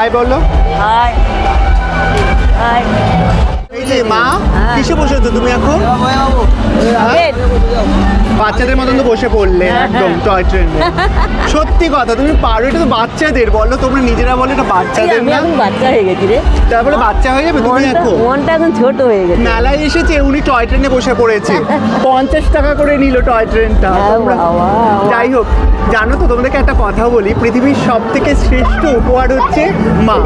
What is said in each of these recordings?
High বলো। High high. এই যে মা, কিসে বসেছো তুমি এখন? হ্যাঁ? বাচ্চাদের মতন তো বসে পড়লে একদম টয় ট্রেনে। সত্যি কথা, তুমি পারো, এটা তো বাচ্চাদের, বলো তোমরা নিজেরা বলো এটা বাচ্চাদের আমি না। এখন বাচ্চা হয়ে গেছি রে। তারপরে বাচ্চা হয়ে যাবে তুমি এখন। মনটা এখন ছোট হয়ে গেছে। মেলায় এসেছে, উনি টয় ট্রেনে বসে পড়েছে, 50 টাকা করে নিল টয় ট্রেনটা। যাই হোক, জানো তো তোমাদেরকে একটা কথা বলি, পৃথিবীর সব থেকে শ্রেষ্ঠ উপহার হচ্ছে মা।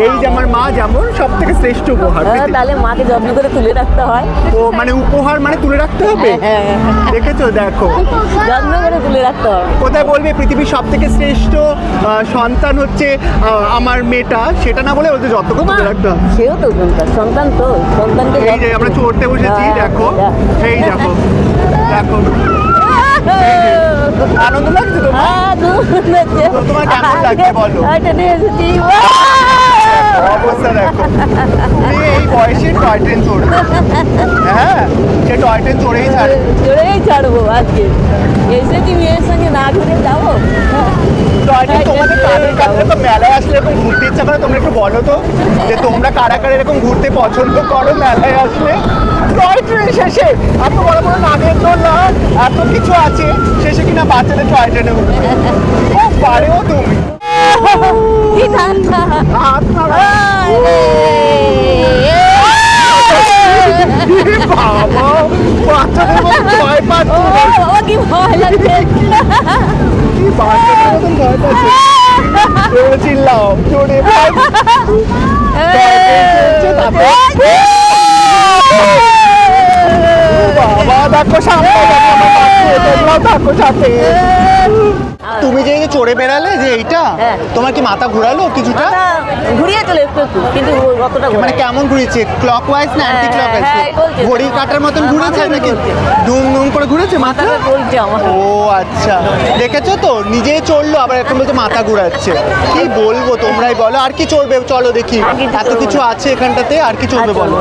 এই যে আমার মা যেমন সব থেকে শ্রেষ্ঠ উপহার। তাহলে মাকে যত্ন করে তুলে রাখতে হয়। ও মানে উপহার মানে তুলে রাখতে হবে। দেখেছো, দেখো যত্ন করে তুলে রাখতে হবে। কোথায় বলবে পৃথিবীর সব থেকে শ্রেষ্ঠ সন্তান হচ্ছে আমার মেয়েটা, সেটা না বলে ওদের যত্ন করে তুলে রাখতে হবে। সেও তো সন্তান, তো সন্তানকে। এই যে আমরা চড়তে বসেছি, দেখো এই দেখো দেখো, আনন্দ লাগছে তোমার? তোমার কেমন লাগছে বলো? অবস্থা দেখো, তুমি এই বয়সে টয় ট্রেন চড়বে। হ্যাঁ, সে টয় ট্রেন চড়েই ছাড়বে। চড়েই ছাড়বো আজকে। এসেছি মেয়ের সঙ্গে না ঘুরে যাবো। টয় ট্রেন তোমাদের কাদের কাছে তো মেলায় আসলে এরকম ঘুরতে ইচ্ছা করে? তোমরা একটু বলো তো যে তোমরা কারা কারা এরকম ঘুরতে পছন্দ করো মেলায় আসলে। টয় ট্রেন শেষে এত বড় বড় নাগের দোলনা, এত কিছু আছে, শেষে কিনা বাচ্চাদের টয় ট্রেনে উঠবে। ও পারেও তুমি। কি ঠান্ডা। হাত নাড়া। বাবা, বাচ্চাদের মতো ভয় পাচ্ছে। ও কি ভয় লাগছে। কি বাচ্চাদের মতন ভয় পাচ্ছে। এবার চিল্লাও, জোরে ভয় বাবা, দেখো সামনে দেখো সাথে। তুমি যে এই যে চড়ে বেড়ালে যে এইটা, তোমার কি মাথা ঘোরালো কিছুটা? ঘুরিয়ে চলে একটু একটু, কিন্তু অতটা মানে কেমন ঘুরেছে? ক্লকওয়াইজ না অ্যান্টি ক্লকওয়াইজ? ঘড়ির কাঁটার মতন ঘুরেছে নাকি দুম দুম করে ঘুরেছে মাথা? বলছে আমার। ও আচ্ছা, দেখেছো তো, নিজেই চড়লো আবার এখন বলছে মাথা ঘুরাচ্ছে। কি বলবো, তোমরাই বলো। আর কি চড়বে চলো দেখি, এত কিছু আছে এখানটাতে, আর কি চড়বে বলো।